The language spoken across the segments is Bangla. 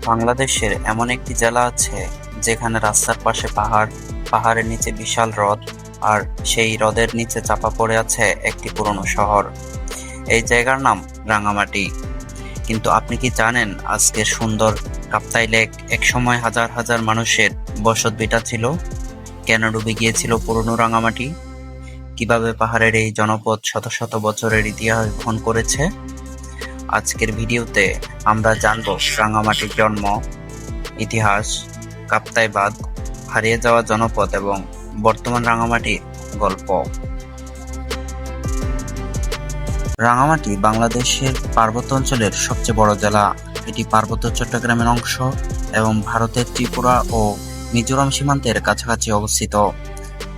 বাংলাদেশের এমন একটি জেলা আছে যেখানে রাস্তার পাশে পাহাড়, পাহাড়ের নিচে বিশাল হ্রদ, আর সেই হ্রদের নিচে চাপা পড়ে আছে একটি পুরনো শহর। এই জায়গার নাম রাঙামাটি। কিন্তু আপনি কি জানেন আজকের সুন্দর কাপ্তাই লেক একসময় হাজার হাজার মানুষের বসতভিটা ছিল? কেন ডুবে গিয়েছিল পুরনো রাঙামাটি? কিভাবে পাহাড়ের এই জনপদ শত শত বছরের ইতিহাস বহন করেছে? আজকের ভিডিওতে আমরা জানব রাঙামাটির জন্ম, ইতিহাস, কাপ্তাই বাঁধ, হারিয়ে যাওয়া জনপদ এবং বর্তমান রাঙামাটির গল্প। রাঙামাটি বাংলাদেশের পার্বত্য অঞ্চলের সবচেয়ে বড় জেলা। এটি পার্বত্য চট্টগ্রামের অংশ এবং ভারতের ত্রিপুরা ও মিজোরাম সীমান্তের কাছাকাছি অবস্থিত।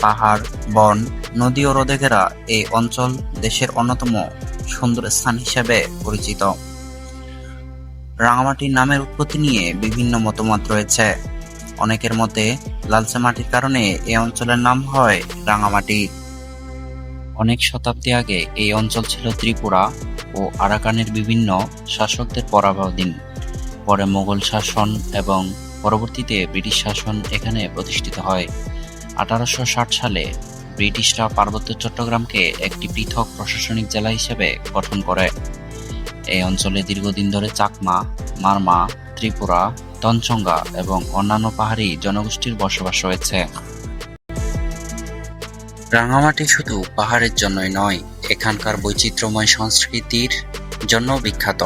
পাহাড়, বন, নদী ও হ্রদে ঘেরা এই অঞ্চল দেশের অন্যতম সুন্দর স্থান হিসেবে পরিচিত। রাঙামাটির নামের উৎপত্তি নিয়ে বিভিন্ন মতামত রয়েছে। অনেকের মতে লালচে মাটির কারণে এই অঞ্চলের নাম হয় রাঙামাটি। অনেক শতাব্দী আগে এই অঞ্চল ছিল ত্রিপুরা ও আরাকানের বিভিন্ন শাসকদের পরাধীন। পরে মোগল শাসন এবং পরবর্তীতে ব্রিটিশ শাসন এখানে প্রতিষ্ঠিত হয়। 1860 সালে ব্রিটিশরা পার্বত্য চট্টগ্রামকে একটি পৃথক প্রশাসনিক জেলা হিসেবে গঠন করে। এই অঞ্চলে দীর্ঘদিন ধরে চাকমা, মারমা, ত্রিপুরা, তঞ্চঙ্গা এবং অন্যান্য পাহাড়ি জনগোষ্ঠীর বসবাস রয়েছে। রাঙামাটি শুধু পাহাড়ের জন্যই নয়, এখানকার বৈচিত্র্যময় সংস্কৃতির জন্য বিখ্যাত।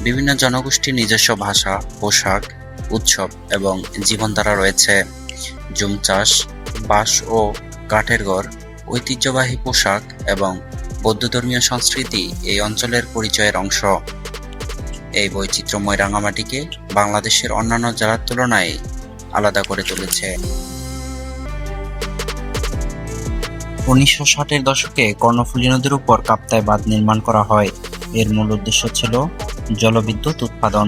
বিভিন্ন জনগোষ্ঠীর নিজস্ব ভাষা, পোশাক, উৎসব এবং জীবনধারা রয়েছে। জুম চাষ, বাঁশ ও কাঠের ঘর, ঐতিহ্যবাহী পোশাক এবং বৌদ্ধধর্মীয় সংস্কৃতি এই অঞ্চলের পরিচয়ের অংশ। এই বৈচিত্র্যময় রাঙামাটিকে বাংলাদেশের অন্যান্য জেলার তুলনায় আলাদা করে তুলেছে। 1960-এর দশকে কর্ণফুলী নদীর উপর কাপ্তাই বাঁধ নির্মাণ করা হয়। এর মূল উদ্দেশ্য ছিল জলবিদ্যুৎ উৎপাদন।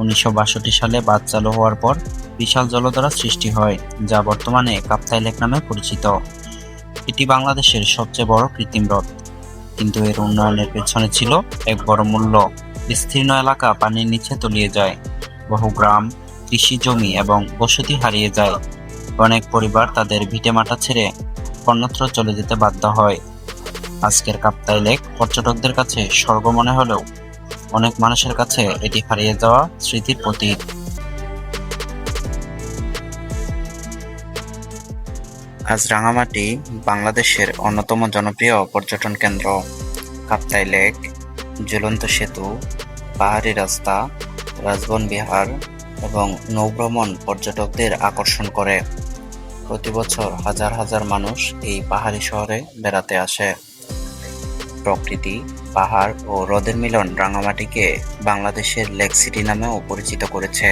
1962 সালে বাঁধ চালু হওয়ার পর বিশাল জলধারা সৃষ্টি হয়, যা বর্তমানে কাপ্তাই লেক নামে পরিচিত। এটি বাংলাদেশের সবচেয়ে বড় কৃত্রিম হ্রদ, কিন্তু এর উন্নয়নের পেছনে ছিল এক বড় মূল্য। বিস্তীর্ণ এলাকা পানির নিচে তলিয়ে যায়, বহু গ্রাম, কৃষি জমি এবং বসতি হারিয়ে যায়। অনেক পরিবার তাদের ভিটেমাটি ছেড়ে অন্যত্র চলে যেতে বাধ্য হয়। আজকের কাপ্তাই লেক পর্যটকদের কাছে স্বর্গ মনে হলেও অনেক মানুষের কাছে এটি হারিয়ে যাওয়া স্মৃতির প্রতীক। আজ রাঙামাটি বাংলাদেশের অন্যতম জনপ্রিয় পর্যটন কেন্দ্র। কাপ্তাই লেক, ঝুলন্ত সেতু, পাহাড়ি রাস্তা, রাজবন বিহার এবং নৌভ্রমণ পর্যটকদের আকর্ষণ করে। প্রতি বছর হাজার হাজার মানুষ এই পাহাড়ি শহরে বেড়াতে আসে। প্রকৃতি, পাহাড় ও হ্রদের মিলন রাঙামাটিকে বাংলাদেশের লেক সিটি নামেও পরিচিত করেছে।